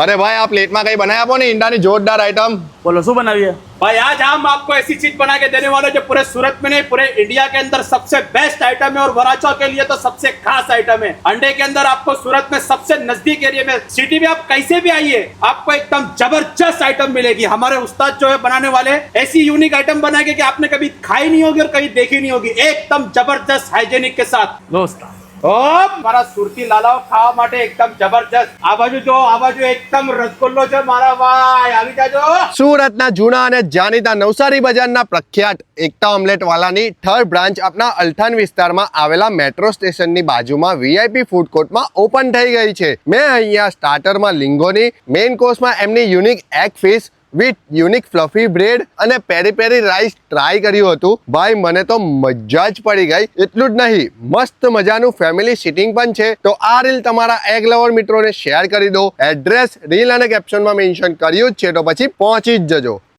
अरे भाई आप प्लेट में कहीं बनाया आपो ने इंडा ની જોરદાર आइटम। बोलो શું બનાવીએ? भाई आज हम आपको ऐसी चीज बना के देने वाले जो पूरे सूरत में नहीं पूरे इंडिया के अंदर सबसे बेस्ट आइटम है और वराचौ के लिए तो सबसे खास आइटम है। अंडे के अंदर आपको सूरत में सबसे नजदीक एरिया में सिटी में आप कैसे भी आइए आपको एकदम जबरदस्त आइटम मिलेगी। हमारे उस्ताद जो है बनाने वाले ऐसी यूनिक आइटम बनाएंगे कि आपने कभी खाई नहीं होगी और कहीं देखी नहीं होगी, एकदम जबरदस्त हाइजेनिक के साथ। દોસ્ત મારા સુરતી લાલાઓ ખાવા માટે એકદમ જબરજસ્ત। આ બાજુ એકદમ રસગુલ્લો છે મારા ભાઈ, આવી જાજો। સુરતના જૂના અને જાણીતા નવસારી બજારના પ્રખ્યાત એકતા ઓમલેટ વાલાની થર્ડ બ્રાન્ચ આપના અલથાણ વિસ્તારમાં આવેલા મેટ્રો સ્ટેશનની બાજુમાં વીઆઈપી ફૂડ કોર્ટમાં ઓપન થઈ ગઈ છે। મેં અહીંયા સ્ટાર્ટરમાં લિંગોની, મેઇન કોર્સમાં એમની unique egg fish with unique fluffy bread અને પેરી પેરી રાઈસ ટ્રાય કર્યું હતું। ભાઈ મને તો મજા જ પડી ગઈ। એટલું જ નહીં, મસ્ત મજાનું ફેમિલી સિટિંગ પણ છે। તો આ રીલ તમારા એગ લવર મિત્રોને શેર કરી દો। એડ્રેસ રીલ અને કેપ્શનમાં મેન્શન કર્યું જ છે, તો પછી પહોંચી જ જજો।